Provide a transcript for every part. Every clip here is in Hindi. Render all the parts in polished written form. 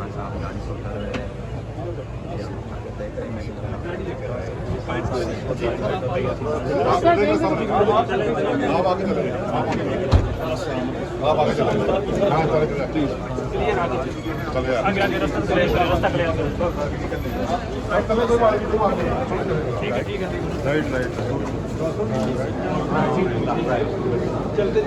इमरान साहब गाड़ी से उतर रहे हैं। आप आगे चले, हाँ चले प्लीज ठीक है राइट राइट चलते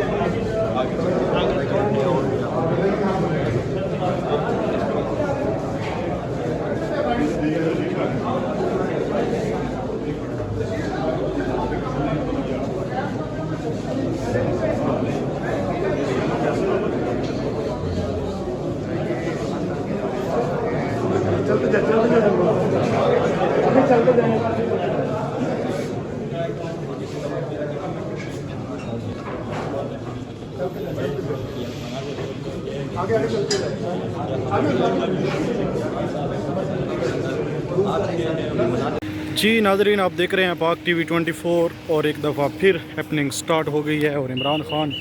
जी नाजरीन, आप देख रहे हैं पाक टीवी 24 और एक दफ़ा फिर हैपनिंग स्टार्ट हो गई है। और इमरान खान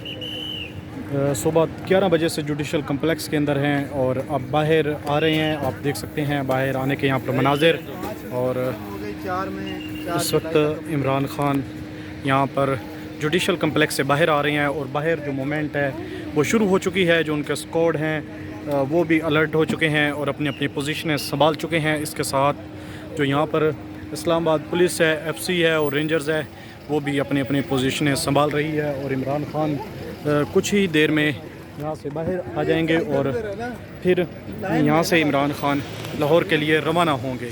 सुबह 11 बजे से जुडिशल कम्प्लेक्स के अंदर हैं और अब बाहर आ रहे हैं। आप देख सकते हैं बाहर आने के यहाँ पर मनाजिर। और इस वक्त इमरान खान यहाँ पर जुडिशल कम्प्लेक्स से बाहर आ रहे हैं और बाहर जो मूवमेंट है वो शुरू हो चुकी है। जो उनके स्क्वाड हैं वो भी अलर्ट हो चुके हैं और अपनी अपनी पोजीशनें संभाल चुके हैं। इसके साथ जो यहाँ पर इस्लामाबाद पुलिस है, एफसी है और रेंजर्स है, वो भी अपनी अपनी पोजीशनें संभाल रही है। और इमरान खान कुछ ही देर में यहाँ से बाहर आ जाएंगे और फिर यहाँ से इमरान खान लाहौर के लिए रवाना होंगे।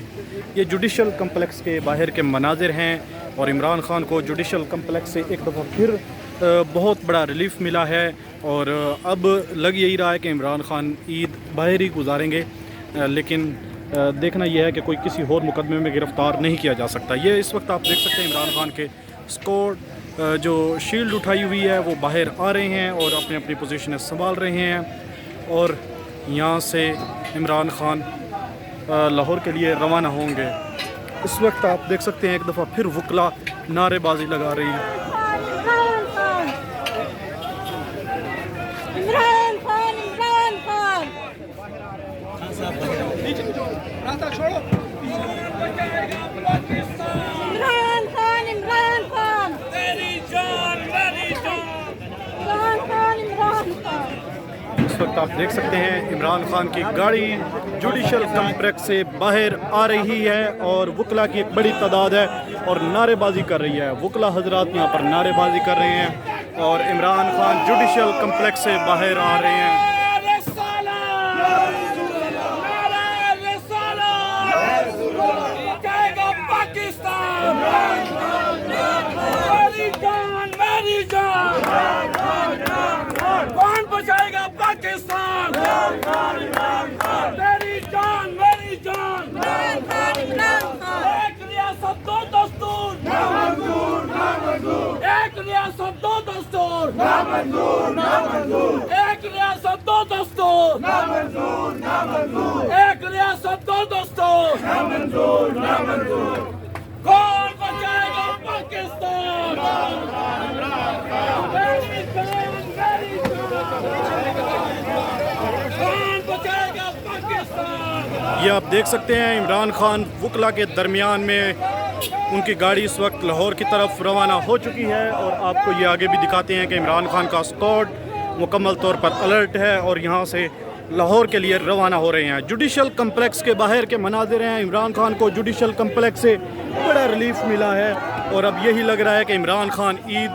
ये जुडिशल कम्प्लेक्स के बाहर के मनाजिर हैं और इमरान खान को जुडिशल कम्प्लेक्स से एक दफ़ा फिर बहुत बड़ा रिलीफ मिला है। और अब लग यही रहा है कि इमरान खान ईद बाहर ही गुजारेंगे, लेकिन देखना यह है कि कोई किसी और मुकदमे में गिरफ़्तार नहीं किया जा सकता। ये इस वक्त आप देख सकते हैं इमरान खान के स्क्वाड जो शील्ड उठाई हुई है वो बाहर आ रहे हैं और अपनी अपनी पोजीशनें संभाल रहे हैं। और यहाँ से इमरान खान लाहौर के लिए रवाना होंगे। इस वक्त आप देख सकते हैं एक दफ़ा फिर वकला नारेबाजी लगा रही है। इस वक्त आप देख सकते हैं इमरान खान की गाड़ी जुडिशल कम्प्लेक्स से बाहर आ रही है और वकला की एक बड़ी तादाद है और नारेबाजी कर रही है। वकला हजरात यहाँ पर नारेबाजी कर रहे हैं और इमरान खान जुडिशल कम्प्लेक्स से बाहर आ रहे हैं। कौन बचाएगा पाकिस्तान? मेरी जान, मेरी जान। एक रियासत दो दस्तूर, एक रियासत दो दस्तूर, एक रियासत दो दस्तूर, एक रियासत दो दस्तूर। कौन बचाएगा पाकिस्तान? मेरी जान, मेरी कौन बचाएगा पाकिस्तान? ये आप देख सकते हैं इमरान खान वकला के दरमियान में उनकी गाड़ी इस वक्त लाहौर की तरफ रवाना हो चुकी है। और आपको ये आगे भी दिखाते हैं कि इमरान खान का स्क्वाड मुकम्मल तौर पर अलर्ट है और यहाँ से लाहौर के लिए रवाना हो रहे हैं। जुडिशल कम्प्लेक्स के बाहर के मनाजिर हैं। इमरान खान को जुडिशल कम्प्लेक्स से बड़ा रिलीफ मिला है और अब यही लग रहा है कि इमरान खान ईद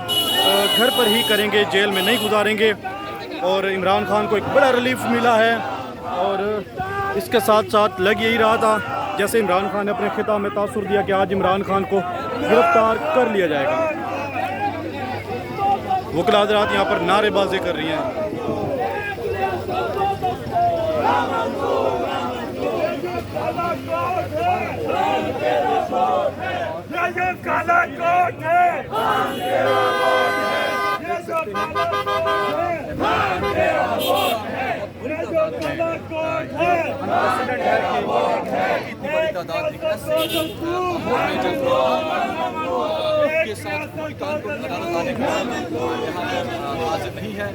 घर पर ही करेंगे, जेल में नहीं गुजारेंगे। और इमरान खान को एक बड़ा रिलीफ मिला है और इसके साथ साथ लग यही रहा था जैसे इमरान खान ने अपने खिताब में तासुर दिया कि आज इमरान खान को गिरफ्तार कर लिया जाएगा। वकला हज़रात यहाँ पर नारेबाजी कर रही हैं। नहीं है